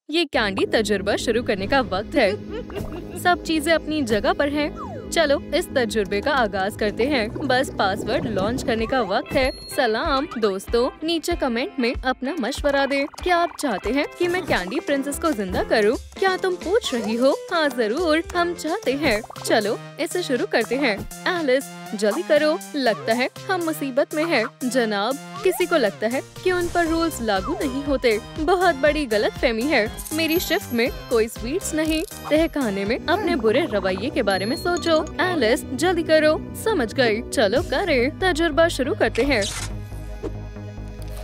ये कैंडी तजुर्बा शुरू करने का वक्त है। सब चीजें अपनी जगह पर हैं। चलो इस तजुर्बे का आगाज करते हैं। बस पासवर्ड लॉन्च करने का वक्त है। सलाम दोस्तों, नीचे कमेंट में अपना मशवरा दें। क्या आप चाहते हैं कि मैं कैंडी प्रिंसेस को जिंदा करूं? क्या तुम पूछ रही हो? हाँ जरूर, हम चाहते हैं। चलो इसे शुरू करते हैं। एलिस जल्दी करो, लगता है हम मुसीबत में हैं। जनाब, किसी को लगता है कि उन पर रूल्स लागू नहीं होते। बहुत बड़ी गलतफहमी है। मेरी शिफ्ट में कोई स्वीट्स नहीं। तहखाने में अपने बुरे रवैये के बारे में सोचो। एलिस जल्दी करो। समझ गई, चलो करें, तजुर्बा शुरू करते हैं।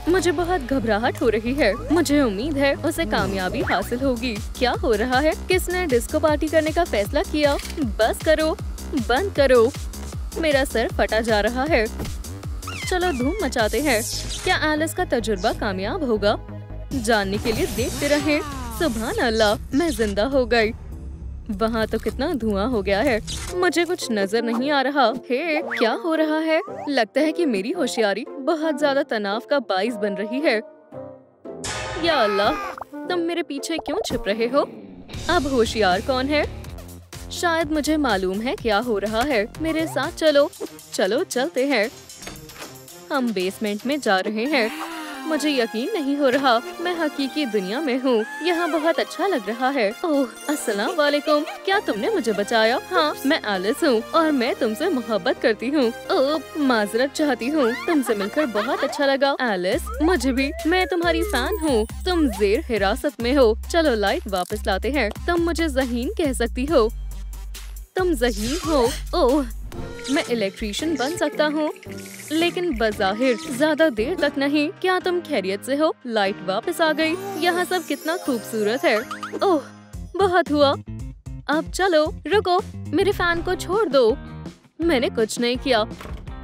मुझे बहुत घबराहट हो रही है। मुझे उम्मीद है उसे कामयाबी हासिल होगी। क्या हो रहा है? किसने डिस्को पार्टी करने का फैसला किया? बस करो, बंद करो। मेरा सर फटा जा रहा है। चलो धूम मचाते हैं। क्या एलिस का तजुर्बा कामयाब होगा? जानने के लिए देखते रहें। सुभान अल्लाह, मैं जिंदा हो गई। वहाँ तो कितना धुआं हो गया है। मुझे कुछ नजर नहीं आ रहा। हे, क्या हो रहा है? लगता है कि मेरी होशियारी बहुत ज्यादा तनाव का बाइस बन रही है। या अल्लाह, तुम मेरे पीछे क्यों छिप रहे हो? अब होशियार कौन है? शायद मुझे मालूम है क्या हो रहा है। मेरे साथ चलो। चलो चलते हैं। हम बेसमेंट में जा रहे हैं। मुझे यकीन नहीं हो रहा, मैं हकीकी दुनिया में हूँ। यहाँ बहुत अच्छा लग रहा है। ओह, अस्सलाम वालेकुम। क्या तुमने मुझे बचाया? हाँ, मैं एलिस हूँ और मैं तुमसे मोहब्बत करती हूँ। ओह, माजरत चाहती हूँ। तुमसे मिलकर बहुत अच्छा लगा। एलिस, मुझे भी। मैं तुम्हारी फैन हूँ। तुम जेर हिरासत में हो। चलो लाइट वापस लाते हैं। तुम मुझे ज़हीन कह सकती हो। तुम ज़हीन हो। ओह, मैं इलेक्ट्रीशियन बन सकता हूँ, लेकिन बज़ाहिर ज्यादा देर तक नहीं। क्या तुम खैरियत से हो? लाइट वापस आ गई। यहाँ सब कितना खूबसूरत है। ओह, बहुत हुआ। अब चलो, रुको, मेरे फैन को छोड़ दो। मैंने कुछ नहीं किया।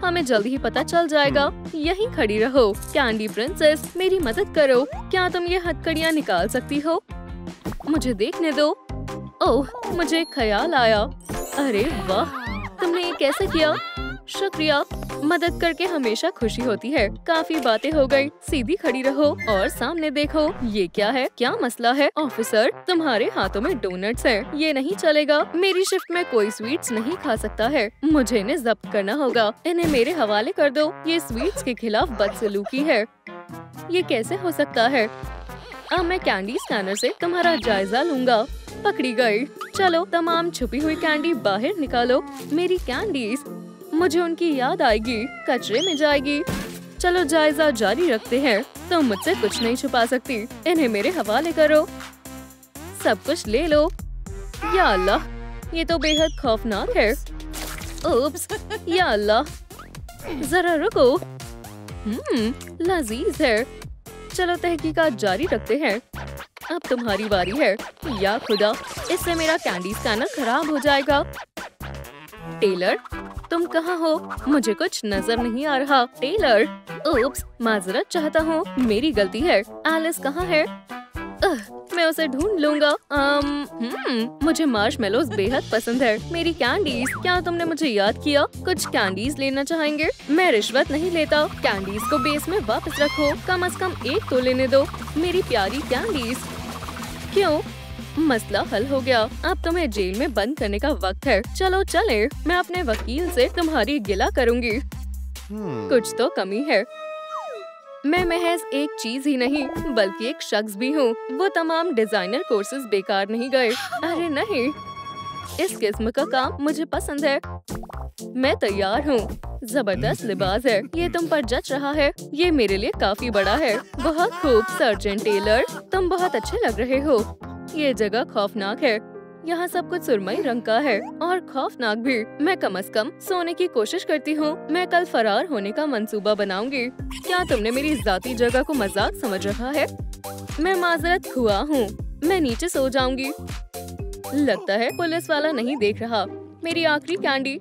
हमें जल्दी ही पता चल जाएगा। यहीं खड़ी रहो। कैंडी प्रिंसेस, मेरी मदद करो। क्या तुम ये हथकड़ियाँ निकाल सकती हो? मुझे देखने दो। ओह, मुझे एक ख्याल आया। अरे वाह, तुमने ये कैसे किया? शुक्रिया। मदद करके हमेशा खुशी होती है। काफी बातें हो गई। सीधी खड़ी रहो और सामने देखो। ये क्या है? क्या मसला है? ऑफिसर, तुम्हारे हाथों में डोनट्स हैं। ये नहीं चलेगा। मेरी शिफ्ट में कोई स्वीट्स नहीं खा सकता है। मुझे इन्हें जब्त करना होगा। इन्हें मेरे हवाले कर दो। ये स्वीट्स के खिलाफ बदसलूकी है। ये कैसे हो सकता है? अब मैं कैंडी स्कैनर से तुम्हारा जायजा लूंगा। पकड़ी गई। चलो तमाम छुपी हुई कैंडी बाहर निकालो। मेरी कैंडीज, मुझे उनकी याद आएगी, कचरे में जाएगी। चलो जायजा जारी रखते हैं। तुम मुझसे कुछ नहीं छुपा सकती। इन्हें मेरे हवाले करो। सब कुछ ले लो। या अल्लाह, ये तो बेहद खौफनाक है। उप्स, या अल्लाह, जरा रुको। लजीज है। चलो तहकीकात जारी रखते हैं। अब तुम्हारी बारी है। या खुदा, इससे मेरा कैंडी स्कैनर खराब हो जाएगा। टेलर, तुम कहाँ हो? मुझे कुछ नजर नहीं आ रहा। टेलर, उप्स, माजरत चाहता हूँ, मेरी गलती है। एलिस कहाँ है? मैं उसे ढूंढ लूंगा। मुझे मार्शमेलोज बेहद पसंद है। मेरी कैंडीज, क्या तुमने मुझे याद किया? कुछ कैंडीज लेना चाहेंगे? मैं रिश्वत नहीं लेता। कैंडीज को बेस में वापस रखो। कम से कम एक तो लेने दो, मेरी प्यारी कैंडीज। क्यों? मसला हल हो गया। अब तुम्हें जेल में बंद करने का वक्त है। चलो चले। मैं अपने वकील से तुम्हारी गिला करूंगी। कुछ तो कमी है। मैं महज एक चीज ही नहीं, बल्कि एक शख्स भी हूँ। वो तमाम डिजाइनर कोर्सेज बेकार नहीं गए। अरे नहीं, इस किस्म का काम मुझे पसंद है। मैं तैयार हूँ। जबरदस्त लिबास है। ये तुम पर जच रहा है। ये मेरे लिए काफी बड़ा है। बहुत खूब सर्जेंट टेलर, तुम बहुत अच्छे लग रहे हो। ये जगह खौफनाक है। यहाँ सब कुछ सुरमई रंग का है और खौफनाक भी। मैं कम से कम सोने की कोशिश करती हूँ। मैं कल फरार होने का मंसूबा बनाऊंगी। क्या तुमने मेरी जाती जगह को मजाक समझ रखा है? मैं माजरत हुआ हूँ। मैं नीचे सो जाऊंगी। लगता है पुलिस वाला नहीं देख रहा। मेरी आखिरी कैंडी,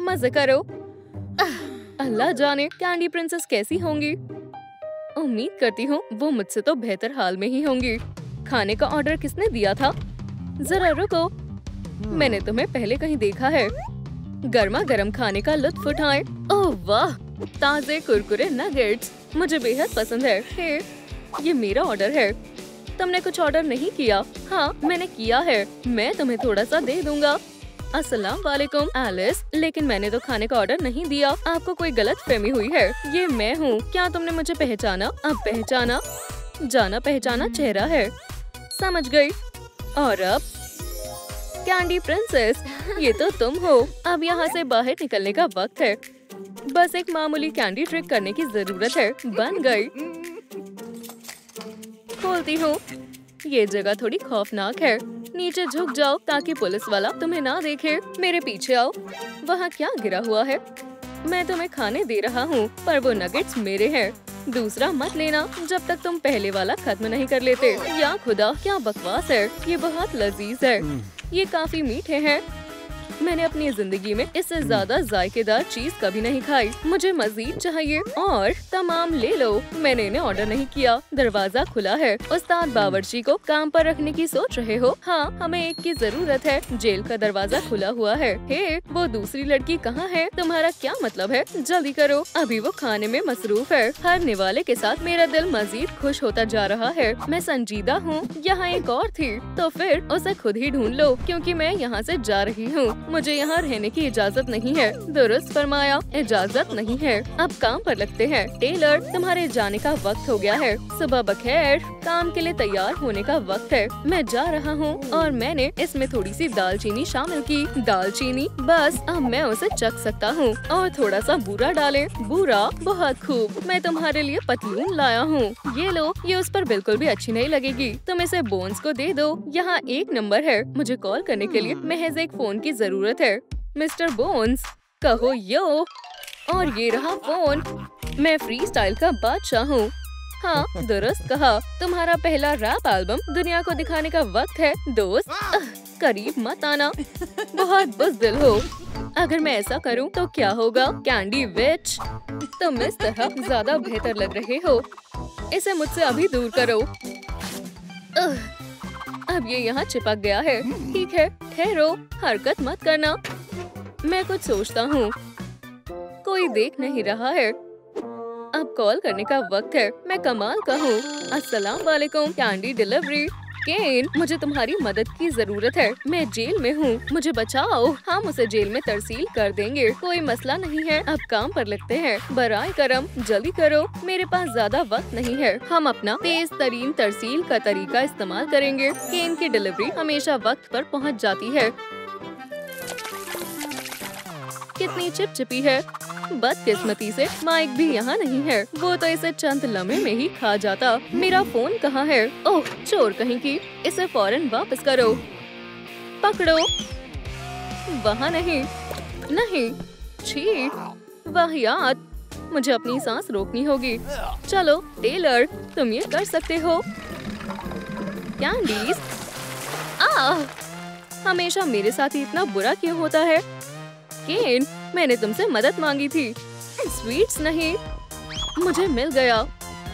मजे करो। अल्लाह जाने कैंडी प्रिंसेस कैसी होंगी। उम्मीद करती हूँ वो मुझसे तो बेहतर हाल में ही होंगी। खाने का ऑर्डर किसने दिया था? जरा रुको, मैंने तुम्हें पहले कहीं देखा है। गर्मा गर्म खाने का लुत्फ उठाएं। ओह वाह, ताजे कुरकुरे नगेट्स मुझे बेहद पसंद है। हे, ये मेरा ऑर्डर है। तुमने कुछ ऑर्डर नहीं किया? हाँ मैंने किया है, मैं तुम्हें थोड़ा सा दे दूंगा। अस्सलाम वालेकुम एलिस, लेकिन मैंने तो खाने का ऑर्डर नहीं दिया। आपको कोई गलतफहमी हुई है, ये मैं हूँ। क्या तुमने मुझे पहचाना? अब पहचाना? जाना पहचाना चेहरा है, समझ गई। और अब कैंडी प्रिंसेस, ये तो तुम हो। अब यहाँ से बाहर निकलने का वक्त है। बस एक मामूली कैंडी ट्रिक करने की जरूरत है। बन गई। खोलती हूँ। ये जगह थोड़ी खौफनाक है। नीचे झुक जाओ ताकि पुलिस वाला तुम्हें ना देखे। मेरे पीछे आओ। वहाँ क्या गिरा हुआ है? मैं तुम्हें खाने दे रहा हूँ, पर वो नगेट्स मेरे हैं। दूसरा मत लेना जब तक तुम पहले वाला खत्म नहीं कर लेते। या खुदा, क्या बकवास है। ये बहुत लजीज है। ये काफी मीठे हैं। मैंने अपनी जिंदगी में इससे ज्यादा जायकेदार चीज कभी नहीं खाई। मुझे मजीद चाहिए और तमाम ले लो। मैंने इन्हें ऑर्डर नहीं किया। दरवाजा खुला है। उस्ताद बावर्ची को काम पर रखने की सोच रहे हो? हाँ, हमें एक की जरूरत है। जेल का दरवाजा खुला हुआ है। हे, वो दूसरी लड़की कहाँ है? तुम्हारा क्या मतलब है? जल्दी करो, अभी वो खाने में मसरूफ है। हर निवाले के साथ मेरा दिल मजीद खुश होता जा रहा है। मैं संजीदा हूँ। यहाँ एक और थी, तो फिर उसे खुद ही ढूंढ लो, क्योंकि मैं यहाँ से जा रही हूँ। मुझे यहाँ रहने की इजाजत नहीं है। दुरुस्त फरमाया, इजाजत नहीं है। अब काम पर लगते हैं। टेलर, तुम्हारे जाने का वक्त हो गया है। सुबह बखैर। काम के लिए तैयार होने का वक्त है। मैं जा रहा हूँ और मैंने इसमें थोड़ी सी दालचीनी शामिल की। दालचीनी, बस अब मैं उसे चख सकता हूँ। और थोड़ा सा बूरा डालें। बूरा, बहुत खूब। मैं तुम्हारे लिए पतलून लाया हूँ। ये लो। ये उस पर बिल्कुल भी अच्छी नहीं लगेगी। तुम इसे बोन्स को दे दो। यहाँ एक नंबर है। मुझे कॉल करने के लिए महज एक फोन की जरूरत है। मिस्टर बोन्स, कहो यो। और ये रहा फोन। मैं फ्री स्टाइल का बादशाह हूँ। हाँ, दुरुस्त कहा। तुम्हारा पहला रैप एल्बम दुनिया को दिखाने का वक्त है दोस्त। करीब मत आना, बहुत बुज़दिल हो। अगर मैं ऐसा करूँ तो क्या होगा? कैंडी विच, तुम इस तरह ज्यादा बेहतर लग रहे हो। इसे मुझसे अभी दूर करो। अब ये यहाँ चिपक गया है। ठीक है, ठहरो, हरकत मत करना। मैं कुछ सोचता हूँ। कोई देख नहीं रहा है। अब कॉल करने का वक्त है। मैं कमाल का हूँ। अस्सलाम वालेकुम, कैंडी डिलीवरी। केन, मुझे तुम्हारी मदद की जरूरत है। मैं जेल में हूँ, मुझे बचाओ। हम उसे जेल में तरसील कर देंगे, कोई मसला नहीं है। अब काम पर लगते हैं। बराए करम, जल्दी करो, मेरे पास ज्यादा वक्त नहीं है। हम अपना तेज तरीन तरसील का तरीका इस्तेमाल करेंगे। केन की डिलीवरी हमेशा वक्त पर पहुँच जाती है। कितनी चिपचिपी है। बदकिस्मती से माइक भी यहाँ नहीं है। वो तो इसे चंद लम्हे में ही खा जाता। मेरा फोन कहाँ है? ओह, चोर कहीं की। इसे फौरन वापस करो। पकड़ो। वहाँ नहीं। नहीं, छी, वाहियात। मुझे अपनी सांस रोकनी होगी। चलो टेलर, तुम ये कर सकते हो। कैंडीज, हमेशा मेरे साथ ही इतना बुरा क्यों होता है? केन, मैंने तुमसे मदद मांगी थी, स्वीट्स नहीं। मुझे मिल गया।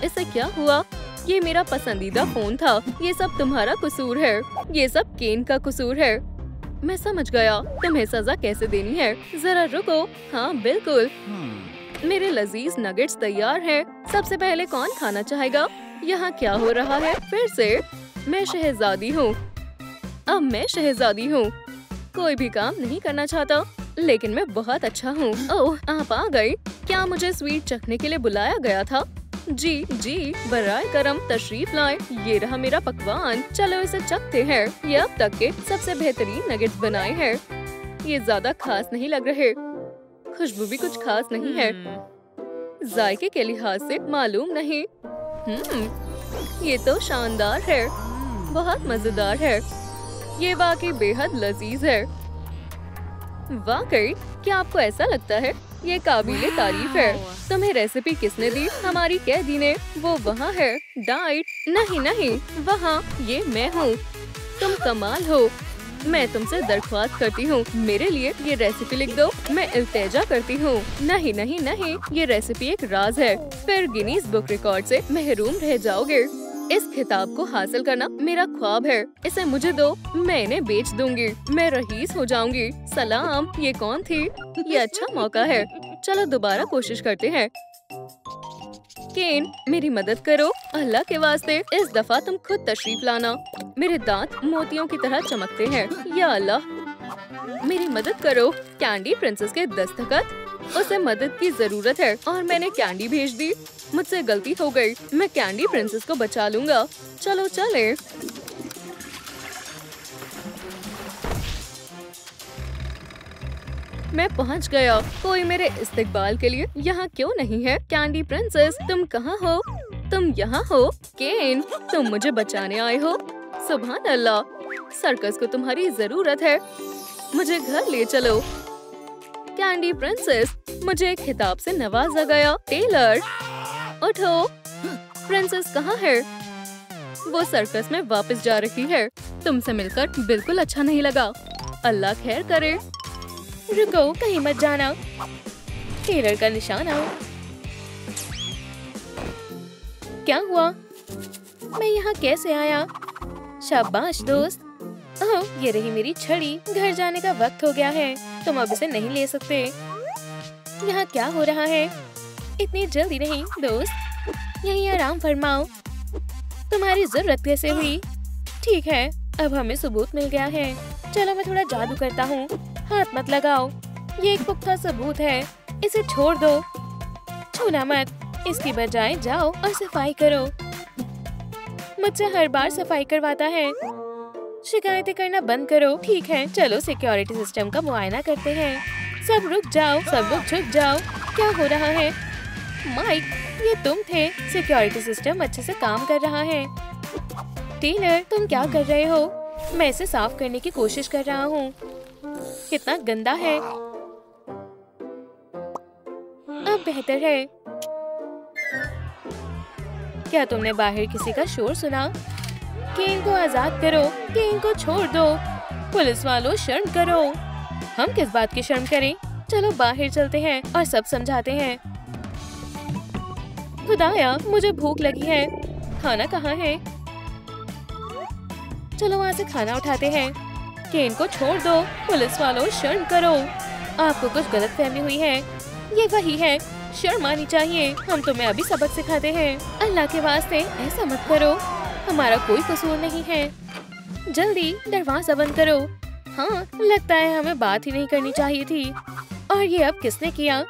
इससे क्या हुआ? ये मेरा पसंदीदा फोन था। ये सब तुम्हारा कसूर है। ये सब केन का कसूर है। मैं समझ गया। तुम्हें सजा कैसे देनी है। जरा रुको। हाँ बिल्कुल। मेरे लजीज नगेट्स तैयार हैं। सबसे पहले कौन खाना चाहेगा? यहाँ क्या हो रहा है फिर से? मैं शहजादी हूँ। अब मैं शहजादी हूँ। कोई भी काम नहीं करना चाहता, लेकिन मैं बहुत अच्छा हूँ। ओह, आप आ गई। क्या मुझे स्वीट चखने के लिए बुलाया गया था? जी जी, बराए करम, तशरीफ लाए। ये रहा मेरा पकवान। चलो इसे चखते हैं। ये अब तक के सबसे बेहतरीन नगेट्स बनाए हैं। ये ज्यादा खास नहीं लग रहे। खुशबू भी कुछ खास नहीं है। जायके के लिहाज से मालूम नहीं। ये तो शानदार है। बहुत मजेदार है। ये वाकई बेहद लजीज है। वाकई, क्या आपको ऐसा लगता है? ये काबिले तारीफ है। तुम्हें रेसिपी किसने दी? हमारी कैदी ने। वो वहाँ है। डाइट, नहीं नहीं, वहाँ। ये मैं हूँ। तुम कमाल हो। मैं तुमसे दरख्वास्त करती हूँ, मेरे लिए ये रेसिपी लिख दो। मैं इल्तेजा करती हूँ। नहीं नहीं नहीं, ये रेसिपी एक राज है। फिर गिनीज बुक रिकॉर्ड से महरूम रह जाओगे। इस खिताब को हासिल करना मेरा ख्वाब है। इसे मुझे दो, मैं इन्हें बेच दूंगी। मैं रईस हो जाऊंगी। सलाम, ये कौन थी? ये अच्छा मौका है। चलो दोबारा कोशिश करते हैं। केन, मेरी मदद करो, अल्लाह के वास्ते इस दफा तुम खुद तशरीफ लाना। मेरे दांत मोतियों की तरह चमकते हैं। या अल्लाह, मेरी मदद करो। कैंडी प्रिंसेस के दस्तखत। उसे मदद की जरूरत है और मैंने कैंडी भेज दी। मुझसे गलती हो गई। मैं कैंडी प्रिंसेस को बचा लूंगा। चलो चले। मैं पहुंच गया। कोई मेरे इस्तकबाल के लिए यहाँ क्यों नहीं है? कैंडी प्रिंसेस, तुम कहाँ हो? तुम यहाँ हो? केन, तुम मुझे बचाने आए हो? सुभान अल्लाह, सर्कस को तुम्हारी जरूरत है। मुझे घर ले चलो। कैंडी प्रिंसेस, मुझे एक खिताब से नवाजा गया। टेलर, उठो। प्रिंसेस कहाँ है? वो सर्कस में वापस जा रही है। तुमसे मिलकर बिल्कुल अच्छा नहीं लगा। अल्लाह खैर करे। रुको, कहीं मत जाना। टेलर का निशाना। क्या हुआ? मैं यहाँ कैसे आया? शाबाश दोस्त। ओह, ये रही मेरी छड़ी। घर जाने का वक्त हो गया है। तुम अब इसे नहीं ले सकते। यहाँ क्या हो रहा है? इतनी जल्दी नहीं दोस्त, यहीं आराम फरमाओ। तुम्हारी जरूरत कैसे हुई? ठीक है, अब हमें सबूत मिल गया है। चलो मैं थोड़ा जादू करता हूँ। हाथ मत लगाओ, ये एक पुख्ता सबूत है। इसे छोड़ दो, छूना मत। इसकी बजाय जाओ और सफाई करो। मुझसे हर बार सफाई करवाता है। शिकायतें करना बंद करो। ठीक है, चलो सिक्योरिटी सिस्टम का मुआयना करते हैं। सब रुक जाओ, सब लोग झुक जाओ। क्या हो रहा है? माइक, ये तुम थे। सिक्योरिटी सिस्टम अच्छे से काम कर रहा है। टेलर, तुम क्या कर रहे हो? मैं इसे साफ करने की कोशिश कर रहा हूँ। कितना गंदा है। अब बेहतर है। क्या तुमने बाहर किसी का शोर सुना? केन को आजाद करो। केन को छोड़ दो। पुलिस वालों, शर्म करो। हम किस बात की शर्म करें? चलो बाहर चलते हैं और सब समझाते हैं। खुदाया, मुझे भूख लगी है। खाना कहाँ है? चलो वहाँ से खाना उठाते हैं। केन को छोड़ दो। पुलिस वालों, शर्म करो। आपको कुछ गलतफहमी हुई है। ये वही है, शर्म आनी चाहिए। हम तुम्हें अभी सबक सिखाते हैं। अल्लाह के वास्ते ऐसा मत करो, हमारा कोई कसूर नहीं है। जल्दी दरवाजा बंद करो। हाँ, लगता है हमें बात ही नहीं करनी चाहिए थी। और ये अब किसने किया?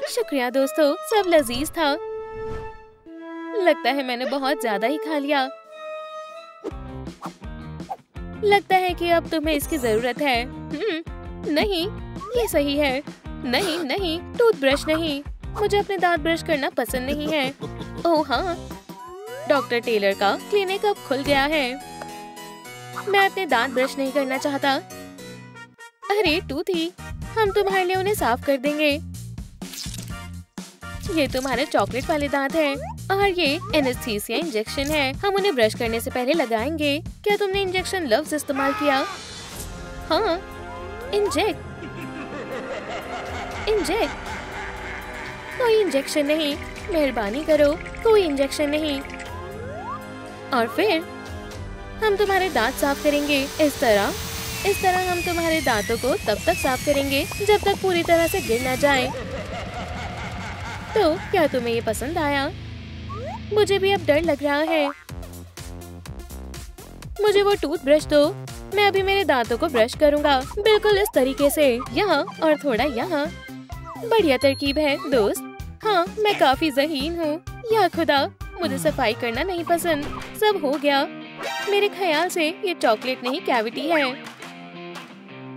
शुक्रिया दोस्तों, सब लजीज था। लगता है मैंने बहुत ज्यादा ही खा लिया। लगता है कि अब तुम्हें इसकी जरूरत है। नहीं, ये सही है। नहीं नहीं, टूथब्रश नहीं। मुझे अपने दांत ब्रश करना पसंद नहीं है। ओह हाँ, डॉक्टर टेलर का क्लिनिक अब खुल गया है। मैं अपने दांत ब्रश नहीं करना चाहता। अरे टूथी, हम तुम्हारे लिए उन्हें साफ कर देंगे। ये तुम्हारे चॉकलेट वाले दांत हैं और ये एनेस्थीसिया इंजेक्शन है। हम उन्हें ब्रश करने से पहले लगाएंगे। क्या तुमने इंजेक्शन लफ्ज इस्तेमाल किया? हाँ, इंजेक्ट। इंजेक्ट? कोई इंजेक्शन नहीं, मेहरबानी करो, कोई इंजेक्शन नहीं। और फिर हम तुम्हारे दांत साफ करेंगे। इस तरह हम तुम्हारे दांतों को तब तक साफ करेंगे जब तक पूरी तरह से गिर न जाए। तो क्या तुम्हें ये पसंद आया? मुझे भी अब डर लग रहा है। मुझे वो टूथब्रश दो। मैं अभी मेरे दांतों को ब्रश करूंगा, बिल्कुल इस तरीके से, यहाँ और थोड़ा यहाँ। बढ़िया तरकीब है दोस्त। हाँ, मैं काफी ज़हीन हूँ। या खुदा, मुझे सफाई करना नहीं पसंद। सब हो गया। मेरे ख्याल से ये चॉकलेट नहीं, कैविटी है।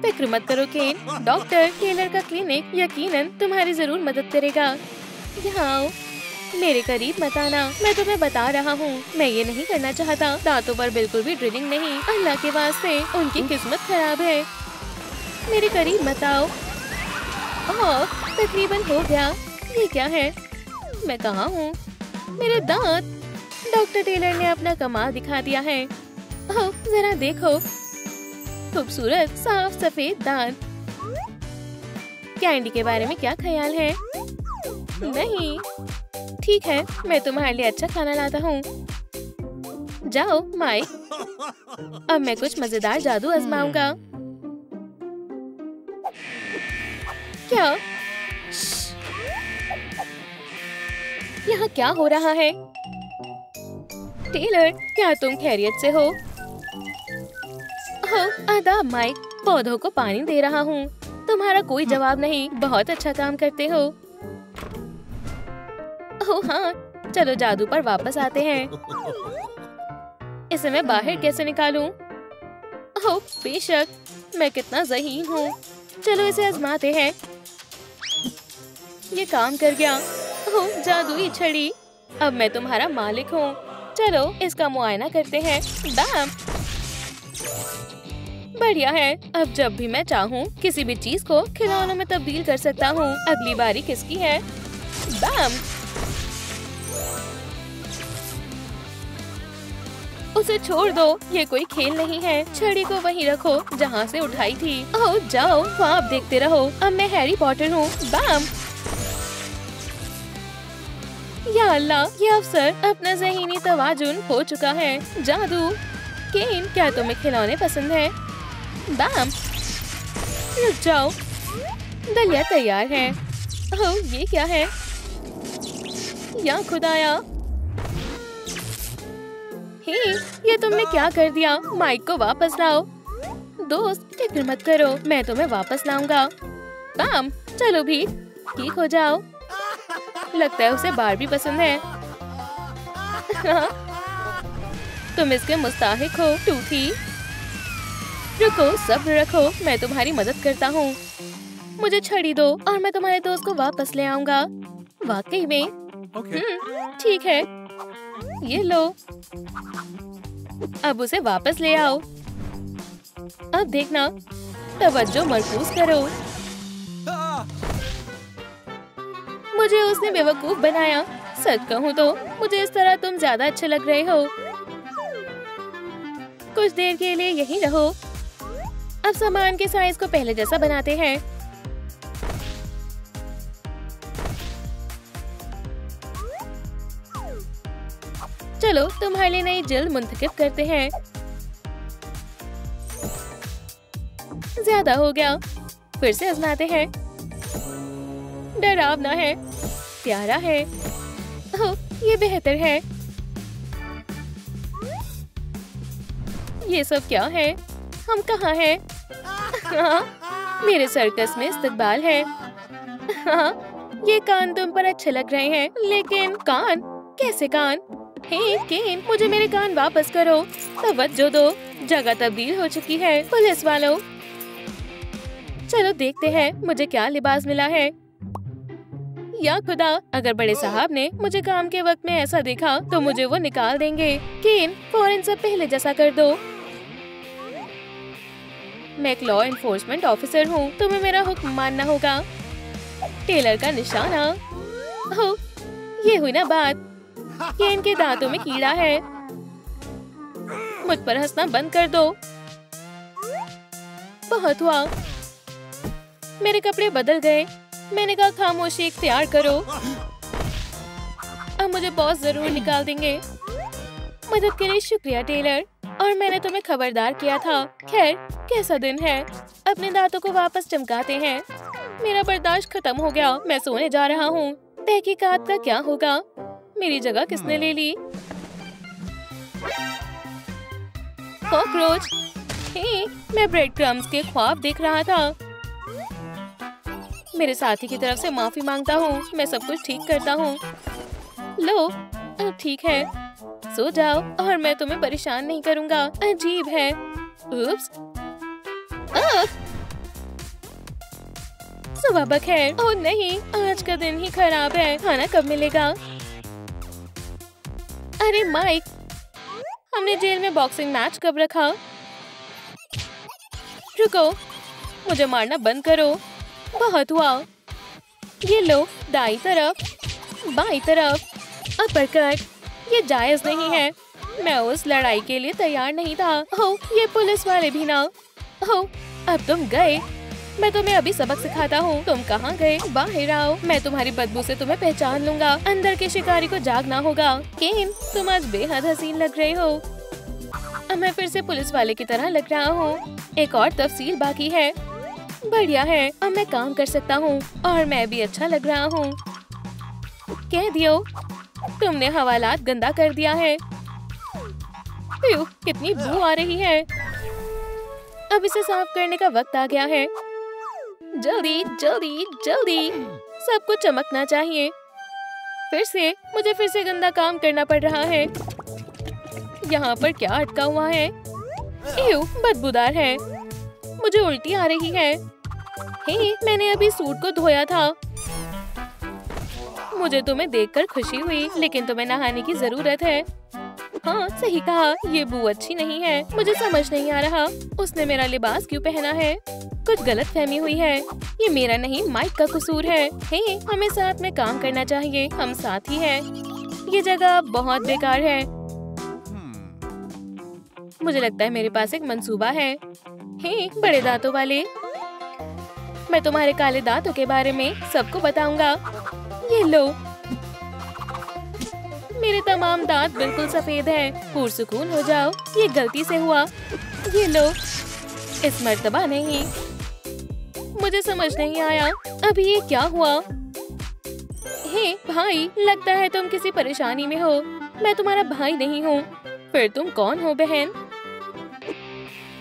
फिक्र मत करो केन, डॉक्टर टेलर का क्लिनिक यकीनन तुम्हारी जरूर मदद करेगा। यहाँ आओ, मेरे करीब मत आना। मैं तुम्हें बता रहा हूँ, मैं ये नहीं करना चाहता। दांतों पर बिल्कुल भी ड्रिलिंग नहीं। अल्लाह के वास्ते, उनकी किस्मत खराब है। मेरे करीब मत आओ। ओह, तकरीबन हो गया। ये क्या है? मैं कहाँ हूँ? मेरे दांत। डॉक्टर टेलर ने अपना कमाल दिखा दिया है। ओह, जरा देखो, खूबसूरत साफ सफेद दांत। कैंडी के बारे में क्या ख्याल है? नहीं, ठीक है, मैं तुम्हारे लिए अच्छा खाना लाता हूँ। जाओ माइक, अब मैं कुछ मजेदार जादू आजमाऊंगा। क्या? यहाँ क्या हो रहा है? टेलर, क्या तुम खैरियत से हो? आदाब माइक, पौधों को पानी दे रहा हूँ। तुम्हारा कोई जवाब नहीं, बहुत अच्छा काम करते हो। ओह हाँ, चलो जादू पर वापस आते हैं। इसे मैं बाहर कैसे निकालूं? ओह बेशक, मैं कितना ज़हीन हूँ। चलो इसे आजमाते हैं। ये काम कर गया। ओह जादुई छड़ी, अब मैं तुम्हारा मालिक हूँ। चलो इसका मुआयना करते हैं। बैम, बढ़िया है। अब जब भी मैं चाहूँ किसी भी चीज को खिलौनों में तब्दील कर सकता हूँ। अगली बारी किसकी है? बैम, उसे छोड़ दो, ये कोई खेल नहीं है। छड़ी को वहीं रखो जहाँ से उठाई थी। ओह जाओ, ख्वाब देखते रहो। अब मैं हैरी पॉटर हूँ। बैम, या अल्लाह, ये अफसर अपना ज़हीनी तवाजुन हो चुका है। जादू। केन, क्या तुम्हें खिलौने पसंद है? बैम, रुक जाओ, दलिया तैयार है। ओह ये क्या है? या खुदाया, हे, ये तुमने क्या कर दिया? माइक को वापस लाओ। दोस्त फिक्र मत करो, मैं तुम्हें वापस लाऊंगा। बैम, चलो भी ठीक हो जाओ। लगता है उसे बारबी पसंद है। तुम इसके मुस्ताहिक हो टूथी। रुको, सब्र रखो, मैं तुम्हारी मदद करता हूँ। मुझे छड़ी दो और मैं तुम्हारे दोस्त को वापस ले आऊंगा। वाकई में? ठीक है, ये लो। अब उसे वापस ले आओ। अब देखना, तवज्जो मरकूज करो। मुझे उसने बेवकूफ बनाया। सच कहूँ तो मुझे इस तरह तुम ज्यादा अच्छे लग रहे हो। कुछ देर के लिए यहीं रहो। अब सामान के साइज को पहले जैसा बनाते हैं। चलो तुम्हारे लिए नई जल्द मुंतखब करते हैं। ज्यादा हो गया, फिर से आजमाते हैं। डरावना है, प्यारा है। ओह, ये बेहतर है। ये सब क्या है? हम कहाँ हैं? हाँ, मेरे सर्कस में इस्तकबाल है। हाँ, ये कान तुम पर अच्छे लग रहे हैं, लेकिन कान? कैसे कान? हे केन, मुझे मेरे कान वापस करो। तवज्जो दो, जगह तब्दील हो चुकी है। पुलिस वालों, चलो देखते हैं मुझे क्या लिबास मिला है। या खुदा, अगर बड़े साहब ने मुझे काम के वक्त में ऐसा देखा तो मुझे वो निकाल देंगे। केन, फौरन सब पहले जैसा कर दो। मैं एक लॉ एनफोर्समेंट ऑफिसर हूँ, तुम्हें मेरा हुक्म मानना होगा। टेलर का निशाना। ओह, ये हुई ना बात। केन के दांतों में कीड़ा है। मुझ पर हंसना बंद कर दो। बहुत हुआ, मेरे कपड़े बदल गए। मैंने कहा खामोशी इख्तियार करो। अब मुझे बॉस जरूर निकाल देंगे। मदद के लिए शुक्रिया टेलर, और मैंने तुम्हें खबरदार किया था। खैर, कैसा दिन है? अपने दांतों को वापस चमकाते हैं। मेरा बर्दाश्त खत्म हो गया, मैं सोने जा रहा हूँ। तहकीकात का क्या होगा? मेरी जगह किसने ले ली? कॉकरोच। हे, मैं ब्रेड क्रम्स के ख्वाब देख रहा था। मेरे साथी की तरफ से माफी मांगता हूँ, मैं सब कुछ ठीक करता हूँ। लो, अब ठीक है, सो जाओ और मैं तुम्हें परेशान नहीं करूँगा। अजीब है। उप्स। सुबह बखैर। ओह नहीं, आज का दिन ही खराब है। खाना कब मिलेगा? अरे माइक, हमने जेल में बॉक्सिंग मैच कब रखा? रुको, मुझे मारना बंद करो। बहुत हुआ। ये लो, दाईं तरफ, बाईं तरफ, अपरकट। ये जायज नहीं है। मैं उस लड़ाई के लिए तैयार नहीं था। ओह, ये पुलिस वाले भी ना। ओह, अब तुम गए। मैं तुम्हें अभी सबक सिखाता हूँ। तुम कहाँ गए? बाहर आओ, मैं तुम्हारी बदबू से तुम्हें पहचान लूंगा। अंदर के शिकारी को जागना होगा। केन, तुम आज बेहद हसीन लग रहे हो। अब मैं फिर से पुलिस वाले की तरह लग रहा हूँ। एक और तफसील बाकी है। बढ़िया है, अब मैं काम कर सकता हूँ और मैं भी अच्छा लग रहा हूँ। कह दियो। तुमने हवालात गंदा कर दिया है। कितनी बू आ रही है। अब इसे साफ करने का वक्त आ गया है। जल्दी जल्दी जल्दी, सब कुछ चमकना चाहिए। मुझे फिर से गंदा काम करना पड़ रहा है। यहाँ पर क्या अटका हुआ है? बदबूदार है। मुझे उल्टी आ रही है। मैंने अभी सूट को धोया था। मुझे तुम्हें देखकर खुशी हुई, लेकिन तुम्हें नहाने की जरूरत है। हाँ, सही कहा, ये बू अच्छी नहीं है। मुझे समझ नहीं आ रहा उसने मेरा लिबास क्यों पहना है। कुछ गलतफहमी हुई है। ये मेरा नहीं, माइक का कसूर है। हमें साथ में काम करना चाहिए। हम साथी हैं। ये जगह बहुत बेकार है। मुझे लगता है मेरे पास एक मंसूबा है। बड़े दांतों वाले, मैं तुम्हारे काले दांतों के बारे में सबको बताऊंगा। ये लो, मेरे तमाम दांत बिल्कुल सफेद हैं। पुरसुकून हो जाओ, ये गलती से हुआ। ये लो, इस मर्तबा नहीं। मुझे समझ नहीं आया अभी ये क्या हुआ। भाई, लगता है तुम किसी परेशानी में हो। मैं तुम्हारा भाई नहीं हूँ। फिर तुम कौन हो बहन?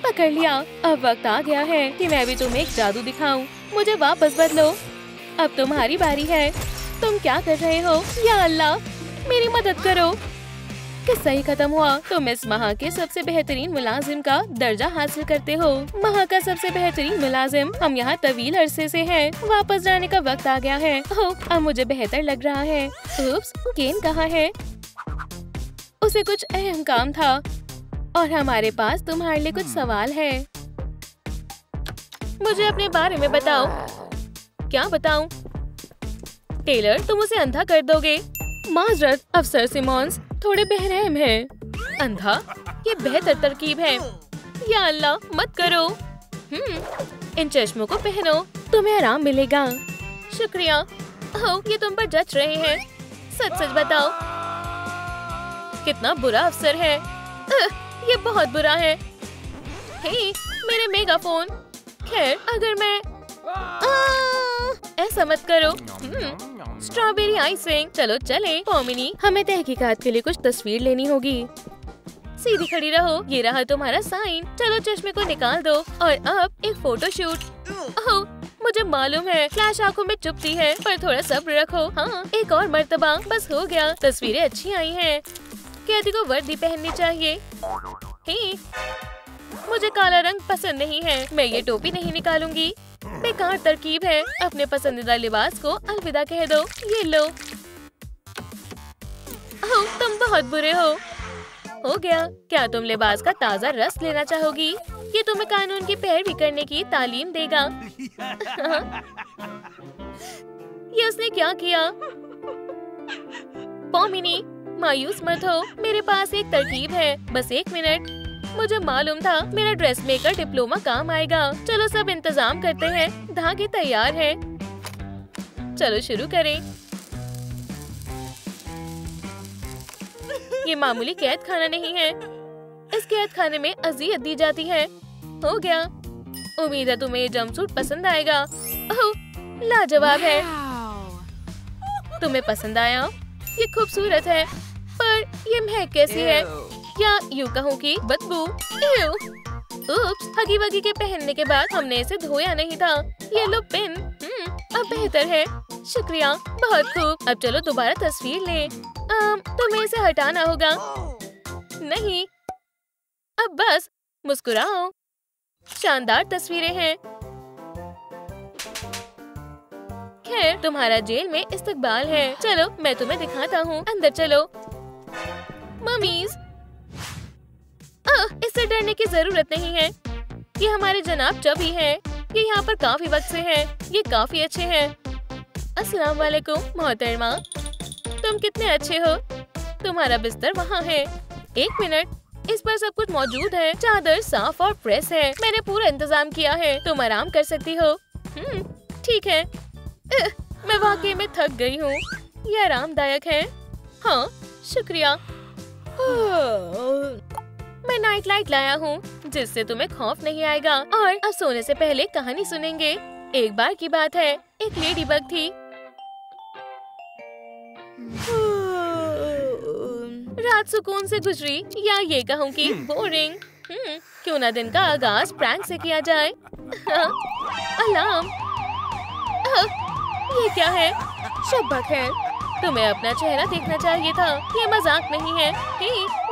पकड़ लिया। अब वक्त आ गया है कि मैं भी तुम्हें एक जादू दिखाऊं। मुझे वापस बदलो। अब तुम्हारी बारी है। तुम क्या कर रहे हो? या अल्लाह, मेरी मदद करो। किस्सा ही खत्म हुआ। तुम इस माह के सबसे बेहतरीन मुलाजिम का दर्जा हासिल करते हो। माह का सबसे बेहतरीन मुलाजिम। हम यहाँ तवील अरसे से हैं। वापस जाने का वक्त आ गया है। अब मुझे बेहतर लग रहा है। उप्स, केन कहाँ है? उसे कुछ अहम काम था और हमारे पास तुम्हारे लिए कुछ सवाल है। मुझे अपने बारे में बताओ। क्या बताऊं? टेलर, तुम उसे अंधा कर दोगे। माजरत अफसर सिमोन्स, थोड़े बेरहम हैं। अंधा? ये बेहतर तरकीब है। या अल्लाह, मत करो। इन चश्मों को पहनो, तुम्हें आराम मिलेगा। शुक्रिया। ये तुम पर जच रहे हैं। सच सच बताओ, कितना बुरा अफसर है। ये बहुत बुरा है। मेरे मेगाफोन। खैर, अगर मैं ऐसा मत करो। Strawberry icing. चलो चले। पॉमिनी, हमें तहकीकात के लिए कुछ तस्वीर लेनी होगी। सीधी खड़ी रहो। ये रहा तुम्हारा साइन। चलो चश्मे को निकाल दो और अब एक फोटोशूट। मुझे मालूम है फ्लैश आंखों में चुभती है, पर थोड़ा सब्र रखो। हाँ, एक और मर्तबा, बस हो गया। तस्वीरें अच्छी आई हैं। कैदी को वर्दी पहननी चाहिए। मुझे काला रंग पसंद नहीं है। मैं ये टोपी नहीं निकालूंगी। बेकार तरकीब है। अपने पसंदीदा लिबास को अलविदा कह दो। ये लो। तुम बहुत बुरे हो गया। क्या तुम लिबास का ताज़ा रस लेना चाहोगी? ये तुम्हें कानून की पैरवी करने की तालीम देगा। ये उसने क्या किया? पॉमिनी, मायूस मत हो। मेरे पास एक तरकीब है। बस 1 मिनट। मुझे मालूम था मेरा ड्रेस मेकर डिप्लोमा काम आएगा। चलो सब इंतजाम करते हैं। धागे तैयार हैं। चलो शुरू करें। ये मामूली कैद खाना नहीं है। इस कैद खाने में अजियत दी जाती है। हो गया। उम्मीद है तुम्हें ये जंपसूट पसंद आएगा। लाजवाब है। तुम्हें पसंद आया? ये खूबसूरत है, पर ये महक कैसी है? या यूँ कहूँ कि बदबू। उप्स, हगी वगी के पहनने के बाद हमने इसे धोया नहीं था। ये लो पिन। अब बेहतर है। शुक्रिया, बहुत खूब। अब चलो दोबारा तस्वीर लें। तुम्हें इसे हटाना होगा। नहीं, अब बस मुस्कुराओ। शानदार तस्वीरें हैं। खैर, तुम्हारा जेल में इस्तकबाल है। चलो मैं तुम्हें दिखाता हूँ। अंदर चलो। मम्मीज, इससे डरने की जरूरत नहीं है। ये हमारे जनाब चबी हैं। ये यहाँ पर काफी वक्त से हैं। ये काफी अच्छे हैं। अस्सलाम वालेकुम मोहतरमा। तुम कितने अच्छे हो। तुम्हारा बिस्तर वहाँ है। 1 मिनट, इस पर सब कुछ मौजूद है। चादर साफ और प्रेस है। मैंने पूरा इंतजाम किया है। तुम आराम कर सकती हो। ठीक है। मैं वाकई में थक गई हूँ। ये आरामदायक है। हाँ, शुक्रिया। मैं नाइट लाइट लाया हूँ, जिससे तुम्हें खौफ नहीं आएगा। और अब सोने से पहले कहानी सुनेंगे। एक बार की बात है, एक लेडी बग थी। रात सुकून से गुजरी या ये कहूँ कि बोरिंग। क्यों ना दिन का आगाज प्रैंक से किया जाए। अलार्म। ये क्या है? शब्बक है। तुम्हें अपना चेहरा देखना चाहिए था, ये मजाक नहीं है।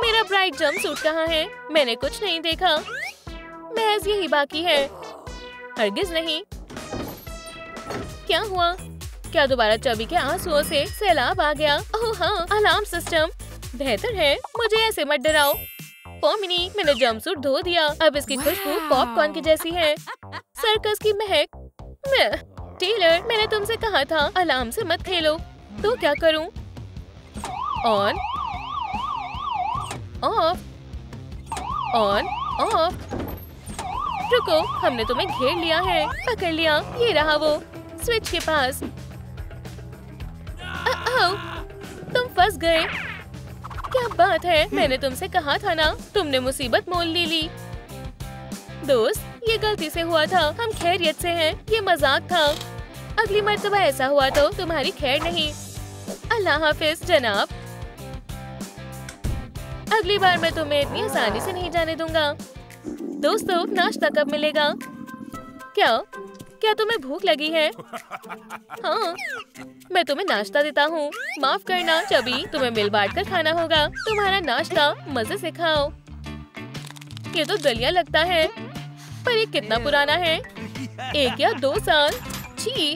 मेरा ब्राइट जंपसूट कहाँ है? मैंने कुछ नहीं देखा। महज यही बाकी है। हरगिज नहीं। क्या हुआ? क्या दोबारा चबी के आंसुओं से सैलाब आ गया? ओह हाँ, अलार्म सिस्टम बेहतर है। मुझे ऐसे मत डराओ। पॉमिनी, मैंने जंपसूट धो दिया। अब इसकी खुशबू पॉपकॉर्न की जैसी है। सर्कस की महक। टेलर, मैंने तुमसे कहा था अलार्म से मत खेलो। तो क्या करूं? On off, on off. रुको, हमने तुम्हें घेर लिया है। पकड़ लिया। ये रहा वो स्विच के पास। तुम फंस गए। क्या बात है, मैंने तुमसे कहा था ना। तुमने मुसीबत मोल ली। दोस्त, ये गलती से हुआ था। हम खैरियत से हैं। ये मजाक था। अगली मर्तबा ऐसा हुआ तो तुम्हारी खैर नहीं। अल्लाह हाफिज जनाब। अगली बार मैं तुम्हें इतनी आसानी से नहीं जाने दूंगा। दोस्तों, नाश्ता कब मिलेगा? क्या तुम्हें भूख लगी है? हाँ, मैं तुम्हें नाश्ता देता हूँ। माफ करना चबी, तुम्हें मिल बांट कर खाना होगा। तुम्हारा नाश्ता मजे से खाओ। ये तो दलिया लगता है, पर ये कितना पुराना है? 1 या 2 साल। छी,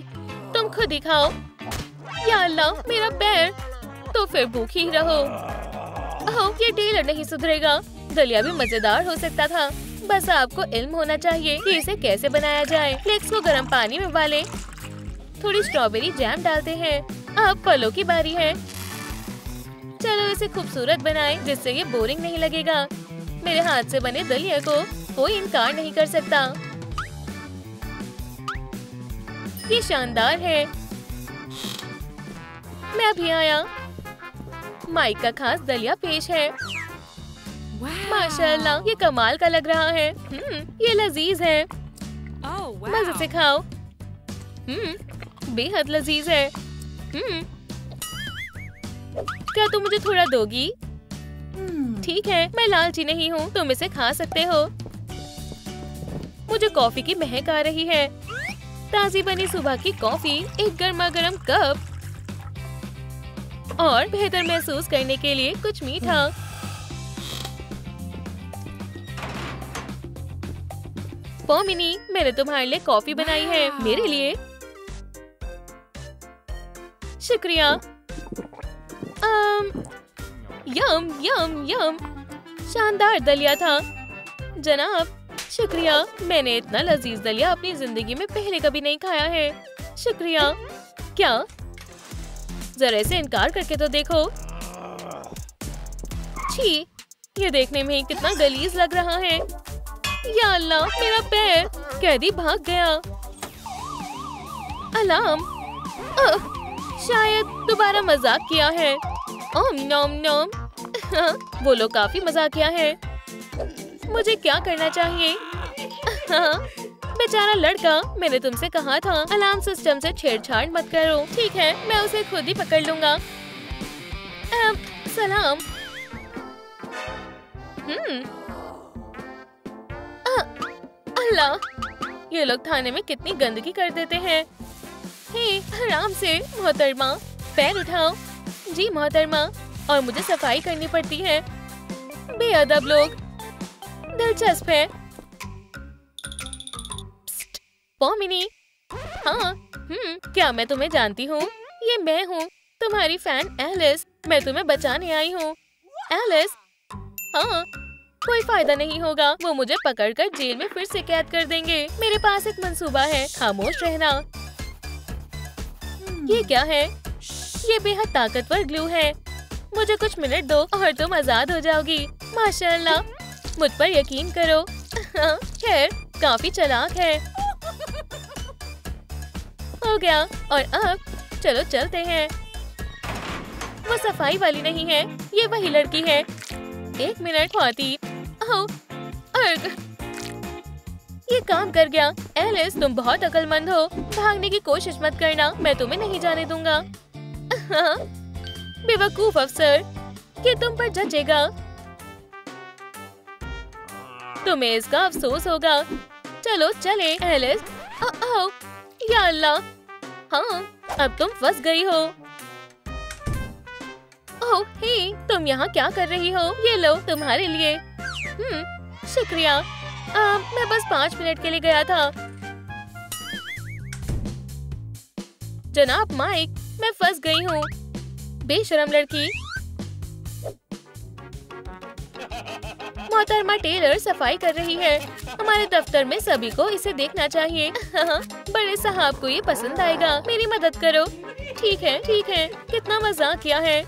तुम खुद ही खाओ। या अल्लाह, मेरा पैर। तो फिर भूखी ही रहो। ओह, ये टेलर नहीं सुधरेगा। दलिया भी मजेदार हो सकता था। बस आपको इल्म होना चाहिए कि इसे कैसे बनाया जाए। फ्लेक्स को गर्म पानी में उबालें। थोड़ी स्ट्रॉबेरी जैम डालते हैं। अब फलों की बारी है। चलो इसे खूबसूरत बनाएं, जिससे ये बोरिंग नहीं लगेगा। मेरे हाथ से बने दलिया को कोई इनकार नहीं कर सकता। ये शानदार है। मैं अभी आया। माइक का खास दलिया पेश है। माशाल्लाह, ये कमाल का लग रहा है। ये लजीज है। मजे से खाओ। बेहद लजीज है। क्या तुम मुझे थोड़ा दोगी? ठीक है, मैं लालची नहीं हूँ। तुम इसे खा सकते हो। मुझे कॉफी की महक आ रही है। ताजी बनी सुबह की कॉफी, एक गर्मा गर्म कप और बेहतर महसूस करने के लिए कुछ मीठा। पॉमिनी, मैंने तुम्हारे लिए कॉफी बनाई है। मेरे लिए। शुक्रिया। यम यम यम। शानदार दलिया था जनाब। शुक्रिया। मैंने इतना लजीज दलिया अपनी जिंदगी में पहले कभी नहीं खाया है। शुक्रिया। क्या? जरा इसे इनकार करके तो देखो। छी, ये देखने में ही कितना गलीज लग रहा है। या अल्लाह, मेरा पैर। कैदी भाग गया। अलार्म। शायद दोबारा मजाक किया है। ओम नोम नोम। वो लोग काफी मजाकिया है। मुझे क्या करना चाहिए? बेचारा लड़का, मैंने तुमसे कहा था अलार्म सिस्टम से छेड़छाड़ मत करो। ठीक है, मैं उसे खुद ही पकड़ लूंगा। सलाम। अल्लाह, ये लोग थाने में कितनी गंदगी कर देते हैं। हे, आराम से मोहतरमा। पैर उठाओ। जी मोहतरमा। और मुझे सफाई करनी पड़ती है। बेअदब लोग। दिलचस्प है। पॉमिनी। हाँ। क्या मैं तुम्हें जानती हूँ? ये मैं हूँ, तुम्हारी फैन एलिस। मैं तुम्हें बचाने आई हूँ। एलिस? हाँ। कोई फायदा नहीं होगा। वो मुझे पकड़कर जेल में फिर से कैद कर देंगे। मेरे पास एक मंसूबा है। खामोश रहना। ये क्या है? ये बेहद ताकतवर ग्लू है। मुझे कुछ मिनट दो और तुम आजाद हो जाओगी। माशाल्लाह, मुझ पर यकीन करो। खैर, काफी चालाक है। हो गया। और अब चलो चलते हैं। वो सफाई वाली नहीं है, ये वही लड़की है। 1 मिनट ख्वातीन। ये काम कर गया। एलिस, तुम बहुत अक्लमंद हो। भागने की कोशिश मत करना, मैं तुम्हें नहीं जाने दूंगा। बेवकूफ अफसर। ये तुम पर जचेगा। तुम्हें इसका अफसोस होगा। चलो चले एलिस। ओह या अल्लाह, हाँ अब तुम फंस गई हो। ओह हे, तुम यहाँ क्या कर रही हो? ये लो तुम्हारे लिए। शुक्रिया। मैं बस 5 मिनट के लिए गया था। जनाब माइक, मैं फंस गई हूँ। बेशरम लड़की। मोहतरमा टेलर सफाई कर रही है। हमारे दफ्तर में सभी को इसे देखना चाहिए। बड़े साहब को ये पसंद आएगा। मेरी मदद करो। ठीक है ठीक है। कितना मजाक किया है।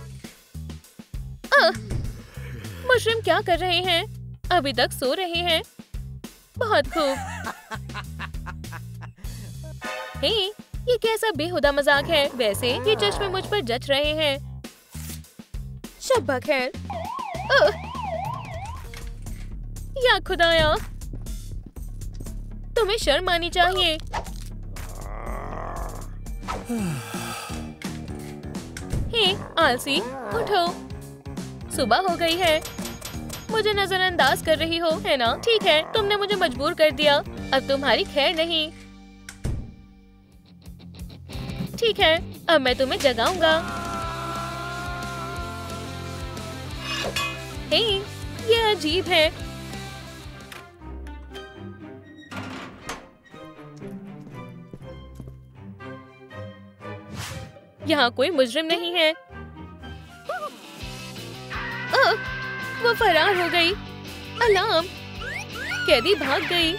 मशरूम क्या कर रहे हैं? अभी तक सो रहे हैं। बहुत खूब। हे, ये कैसा बेहुदा मजाक है? वैसे ये चश्मे मुझ पर जच रहे हैं। शब्बा खैर। या खुदाया, तुम्हें शर्म आनी चाहिए। हे आलसी, उठो। सुबह हो गई है। मुझे नजरअंदाज कर रही हो, है ना? ठीक है, तुमने मुझे मजबूर कर दिया। अब तुम्हारी खैर नहीं। ठीक है, अब मैं तुम्हें जगाऊंगा। हे, ये अजीब है। यहाँ कोई मुजरिम नहीं है। वो फरार हो गई। अलार्म। कैदी भाग गई।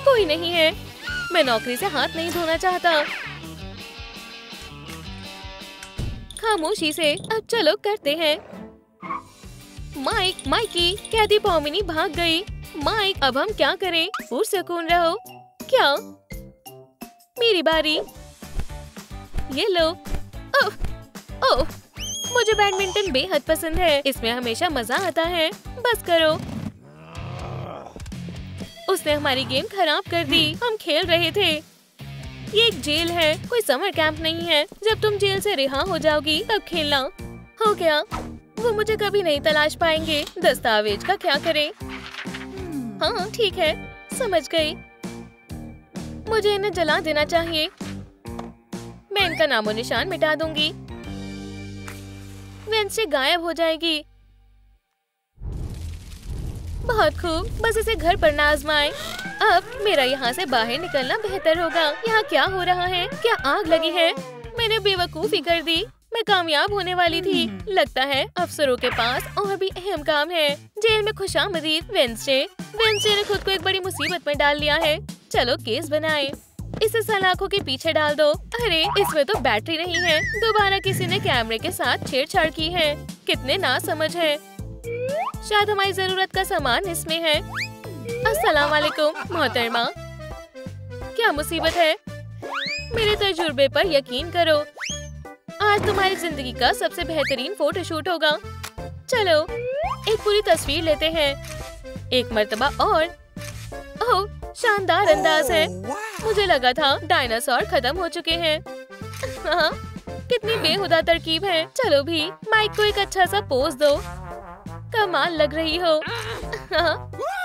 कोई नहीं है। मैं नौकरी से हाथ नहीं धोना चाहता। खामोशी से। अब चलो करते हैं। माइक, माइकी, कैदी पॉमिनी भाग गई। माइक, अब हम क्या करें? पुरसुकून रहो। क्या? मेरी बारी। ये लो। ओह, मुझे बैडमिंटन बेहद पसंद है। इसमें हमेशा मजा आता है। बस करो। उसने हमारी गेम खराब कर दी। हम खेल रहे थे। ये एक जेल है, कोई समर कैंप नहीं है। जब तुम जेल से रिहा हो जाओगी तब खेलना। हो गया। वो मुझे कभी नहीं तलाश पाएंगे। दस्तावेज का क्या करें? हाँ ठीक है, समझ गई। मुझे इन्हें जला देना चाहिए। मैं इनका नामो निशान मिटा दूंगी। वेंसडे गायब हो जाएगी। बहुत खूब। बस इसे घर पर ना आजमाएं। अब मेरा यहाँ से बाहर निकलना बेहतर होगा। यहाँ क्या हो रहा है? क्या आग लगी है? मैंने बेवकूफी कर दी। मैं कामयाब होने वाली थी। लगता है अफसरों के पास और भी अहम काम है। जेल में खुशामदीद वेंसडे। वेंसडे ने खुद को एक बड़ी मुसीबत में डाल लिया है। चलो केस बनाए। इसे सलाखों के पीछे डाल दो। अरे इसमें तो बैटरी नहीं है। दोबारा किसी ने कैमरे के साथ छेड़छाड़ की है। कितने नासमझ है। शायद हमारी जरूरत का सामान इसमें है। अस्सलाम वालेकुम मोहतरमा। क्या मुसीबत है? मेरे तजुर्बे पर यकीन करो। आज तुम्हारी जिंदगी का सबसे बेहतरीन फोटोशूट होगा। चलो एक पूरी तस्वीर लेते हैं। एक मर्तबा और। ओह, शानदार अंदाज है। मुझे लगा था डायनासोर खत्म हो चुके हैं। हाँ, कितनी बेहुदा तरकीब है। चलो भी माइक को एक अच्छा सा पोज दो। कमाल लग रही हो।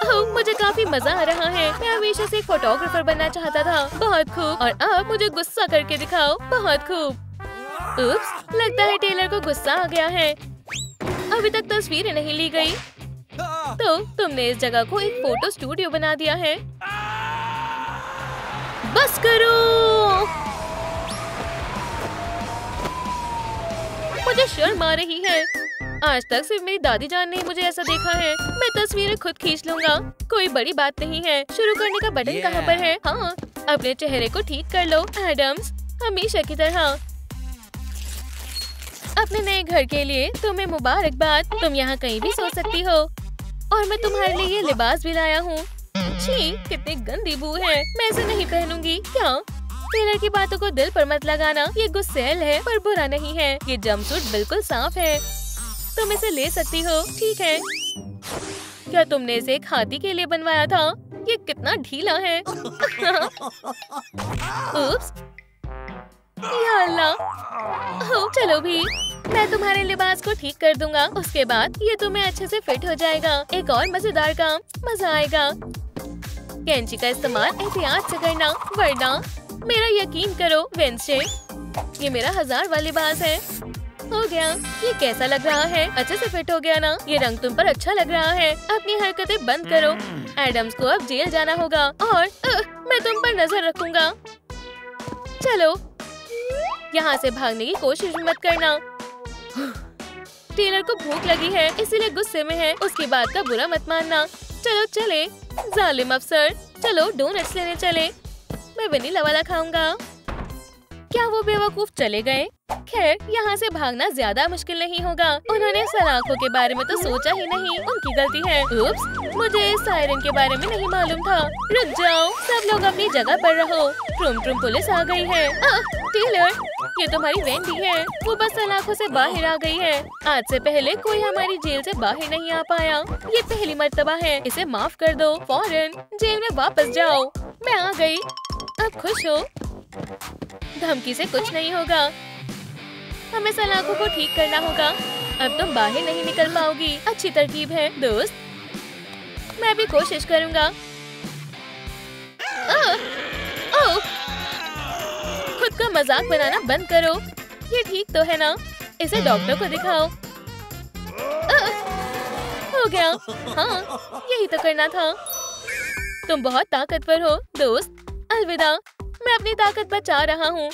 ओह, मुझे काफी मजा आ रहा है। मैं हमेशा से एक फोटोग्राफर बनना चाहता था। बहुत खूब। और अब मुझे गुस्सा करके दिखाओ। बहुत खूब। उप्स, लगता है टेलर को गुस्सा आ गया है। अभी तक तस्वीरें नहीं ली गई। तो तुमने इस जगह को एक फोटो स्टूडियो बना दिया है। बस करो। मुझे शर्म आ रही है। आज तक सिर्फ मेरी दादी जान ने मुझे ऐसा देखा है। मैं तस्वीरें खुद खींच लूंगा। कोई बड़ी बात नहीं है। शुरू करने का बटन कहाँ पर है? हाँ, अपने चेहरे को ठीक कर लो एडम्स, हमेशा की तरह। अपने नए घर के लिए तुम्हें मुबारकबाद। तुम यहाँ कहीं भी सो सकती हो। और मैं तुम्हारे लिए ये लिबास भी लाया हूँ। छी, कितनी गंदी बू है। मैं इसे नहीं पहनूंगी। क्या? टेलर की बातों को दिल पर मत लगाना। ये गुस्सैल है पर बुरा नहीं है। ये जंपसूट बिल्कुल साफ है। तुम इसे ले सकती हो। ठीक है। क्या तुमने इसे एक हाथी के लिए बनवाया था? ये कितना ढीला है। उप्स, या अल्लाह। ओह, चलो भी, मैं तुम्हारे लिबास को ठीक कर दूंगा। उसके बाद ये तुम्हें अच्छे से फिट हो जाएगा। एक और मजेदार काम, मजा आएगा। कैंची का इस्तेमाल एहतियात से करना, वरना मेरा यकीन करो वेंसडे, ये मेरा 1000 वाला लिबास है। हो गया। ये कैसा लग रहा है? अच्छे से फिट हो गया ना? ये रंग तुम पर अच्छा लग रहा है। अपनी हरकतें बंद करो। एडम्स को अब जेल जाना होगा और मैं तुम पर नजर रखूंगा। चलो, यहाँ से भागने की कोशिश मत करना। टेलर को भूख लगी है, इसीलिए गुस्से में है। उसकी बात का बुरा मत मानना। चलो चले, जालिम अफसर। चलो डोनट्स लेने चले। मैं वनीला वाला खाऊंगा। क्या वो बेवकूफ चले गए? खैर, यहाँ से भागना ज्यादा मुश्किल नहीं होगा। उन्होंने सलाखों के बारे में तो सोचा ही नहीं। उनकी गलती है। उप्स, मुझे सायरन के बारे में नहीं मालूम था। रुक जाओ, सब लोग अपनी जगह पर रहो। ट्रुम ट्रुम पुलिस आ गई है। टेलर, ये तुम्हारी वेंडी है। वो बस सलाखों से बाहर आ गई है। आज से पहले कोई हमारी जेल से बाहर नहीं आ पाया। ये पहली मर्तबा है। इसे माफ कर दो। फौरन जेल में वापस जाओ। मैं आ गई। अब खुश हो? धमकी से कुछ नहीं होगा। हमें सलाखों को ठीक करना होगा। अब तुम बाहर नहीं निकल पाओगी। अच्छी तरकीब है दोस्त। मैं भी कोशिश करूंगा। ओह, खुद का मजाक बनाना बंद करो। ये ठीक तो है ना? इसे डॉक्टर को दिखाओ। हो गया। हाँ, यही तो करना था। तुम बहुत ताकतवर हो दोस्त। अलविदा। मैं अपनी ताकत बचा रहा हूँ,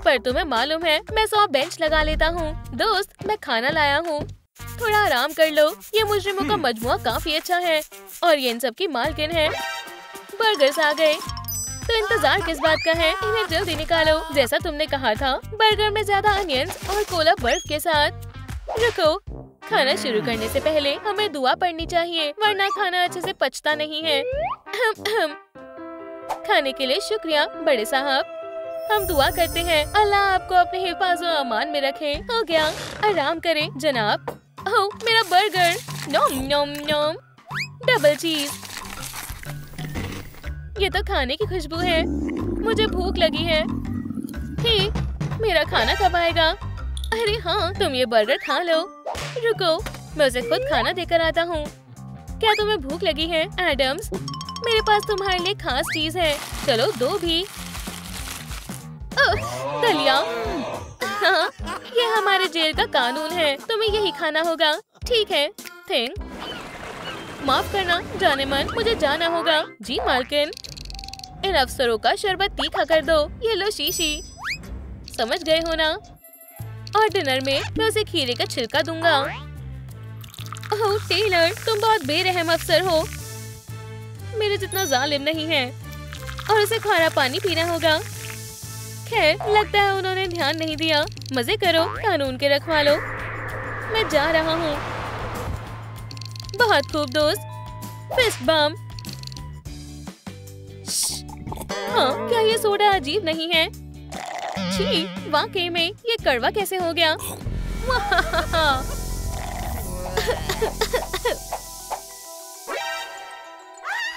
पर तुम्हें मालूम है मैं 100 बेंच लगा लेता हूँ। दोस्त, मैं खाना लाया हूँ। थोड़ा आराम कर लो। ये मुजरिमों का मजमुआ काफी अच्छा है और ये इन सब की मालकिन है। बर्गर्स आ गए, तो इंतजार किस बात का है? इन्हें जल्दी निकालो। जैसा तुमने कहा था, बर्गर में ज्यादा अनियंस और कोला बर्फ के साथ। रुको, खाना शुरू करने से पहले हमें दुआ पढ़नी चाहिए, वरना खाना अच्छे से पचता नहीं है। खाने के लिए शुक्रिया बड़े साहब। हम दुआ करते हैं अल्लाह आपको अपने हिफाज़ो अमान में रखे। हो गया, आराम करें जनाब। ओह, मेरा बर्गर। नोम नोम नोम। डबल चीज। ये तो खाने की खुशबू है। मुझे भूख लगी है। हे, मेरा खाना कब आएगा? अरे हाँ, तुम ये बर्गर खा लो। रुको, मैं उसे खुद खाना देकर आता हूँ। क्या तुम्हें भूख लगी है एडम्स? मेरे पास तुम्हारे लिए खास चीज है। चलो दो भी। दलिया। हाँ, ये हमारे जेल का कानून है। तुम्हें यही खाना होगा। ठीक है। माफ करना जाने मन, मुझे जाना होगा। जी मालकिन। इन अफसरों का शरबत तीखा कर दो। ये लो शीशी। समझ गए हो ना? और डिनर में मैं उसे खीरे का छिलका दूंगा। ओह टेलर, तुम बहुत बेरहम अफसर हो। मेरे जितना जालिम नहीं है। और उसे खारा पानी पीना होगा। खैर, लगता है उन्होंने ध्यान नहीं दिया। मजे करो कानून के रखवालो। मैं जा रहा हूँ। बहुत खूब दोस्त। फिस्ट बम। हाँ, क्या ये सोडा अजीब नहीं है? छी, वाकई में ये कड़वा कैसे हो गया?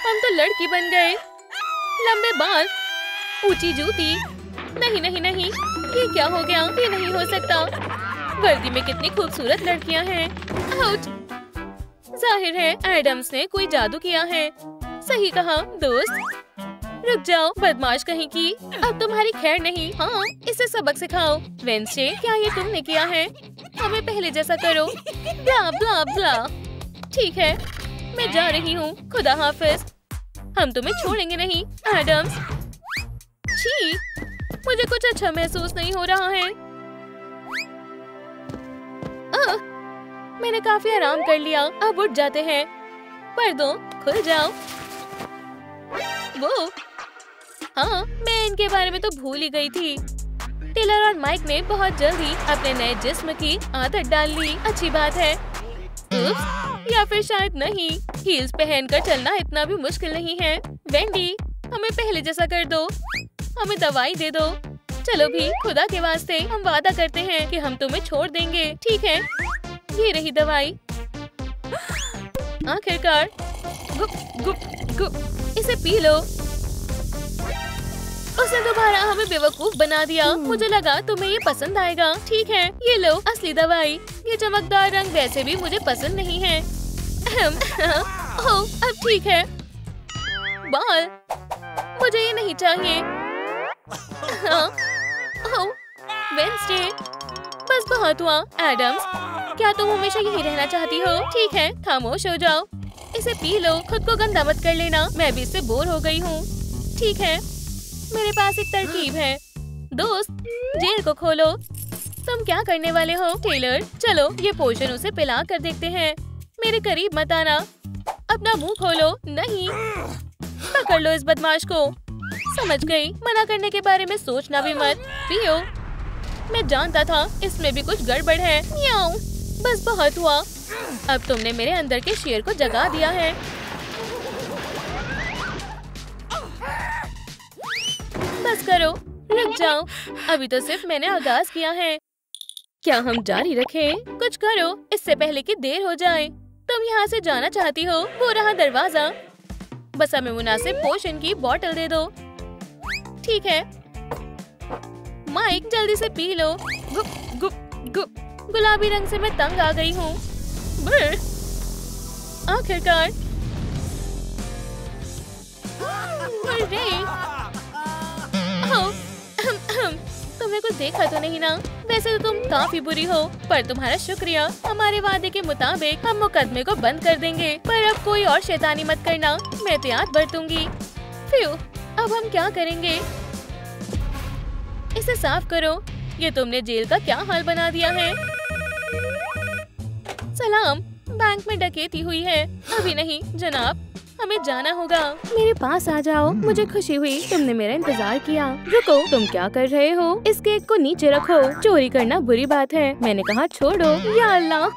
हम तो लड़की बन गए। लंबे बाल, ऊंची जूती। नहीं नहीं नहीं, ये क्या हो गया? ये नहीं हो सकता। वर्दी में कितनी खूबसूरत लड़कियां हैं। आउच! जाहिर है एडम्स ने कोई जादू किया है। सही कहा दोस्त। रुक जाओ बदमाश कहीं की। अब तुम्हारी खैर नहीं। हाँ, इसे सबक सिखाओ। वेंसडे, क्या ये तुमने किया है? हमें पहले जैसा करो। ब्ला ब्ला ब्ला। ठीक है, मैं जा रही हूँ। खुदा हाफिज। हम तुम्हें छोड़ेंगे नहीं एडम्स। छी, मुझे कुछ अच्छा महसूस नहीं हो रहा है। मैंने काफी आराम कर लिया। अब उठ जाते हैं। पर्दों खुल जाओ। वो हाँ, मैं इनके बारे में तो भूल ही गई थी। टेलर और माइक ने बहुत जल्दी अपने नए जिस्म की आदत डाल ली। अच्छी बात है। या फिर शायद नहीं। हील्स पहनकर चलना इतना भी मुश्किल नहीं है। वेंडी, हमें पहले जैसा कर दो। हमें दवाई दे दो। चलो भी, खुदा के वास्ते, हम वादा करते हैं कि हम तुम्हें छोड़ देंगे। ठीक है, ये रही दवाई। आखिरकार। गुप गुप गुप। इसे पी लो। उसने दोबारा हमें बेवकूफ बना दिया। मुझे लगा तुम्हें ये पसंद आएगा। ठीक है, ये लो असली दवाई। ये चमकदार रंग वैसे भी मुझे पसंद नहीं है। ओह, अब ठीक है। बाल, मुझे ये नहीं चाहिए। वेडनेसडे, बस बहुत हुआ। एडम्स, क्या तुम हमेशा यही रहना चाहती हो? ठीक है, खामोश हो जाओ। इसे पी लो, खुद को गंदा मत कर लेना। मैं भी इससे बोर हो गई हूँ। ठीक है, मेरे पास एक तरकीब है। दोस्त, जेल को खोलो। तुम क्या करने वाले हो? टेलर, चलो ये पोशन उसे पिला कर देखते हैं। मेरे करीब मत आना। अपना मुंह खोलो। नहीं, पकड़ लो इस बदमाश को। समझ गई, मना करने के बारे में सोचना भी मत। पियो। मैं जानता था इसमें भी कुछ गड़बड़ है। म्याऊं, बस बहुत हुआ। अब तुमने मेरे अंदर के शेर को जगा दिया है। बस करो, रुक जाओ। अभी तो सिर्फ मैंने आगाज किया है। क्या हम जारी रखें? कुछ करो इससे पहले कि देर हो जाए। तुम यहाँ से जाना चाहती हो? वो रहा दरवाजा। बस हमें मुनासिब पोशन की बोतल दे दो। ठीक है माइक, जल्दी से पी लो। गुप गुप गुप। गुलाबी रंग से मैं तंग आ गई हूँ। आखिरकार। अरे तुमने कुछ देखा तो नहीं ना? वैसे तो तुम काफी बुरी हो, पर तुम्हारा शुक्रिया। हमारे वादे के मुताबिक हम मुकदमे को बंद कर देंगे, पर अब कोई और शैतानी मत करना। मैं एहतियात बरतूंगी। फिर अब हम क्या करेंगे? इसे साफ करो। ये तुमने जेल का क्या हाल बना दिया है। सलाम, बैंक में डकैती हुई है। अभी नहीं जनाब, हमें जाना होगा। मेरे पास आ जाओ। मुझे खुशी हुई तुमने मेरा इंतजार किया। रुको, तुम क्या कर रहे हो? इस केक को नीचे रखो। चोरी करना बुरी बात है। मैंने कहा छोड़ो। या अल्लाह।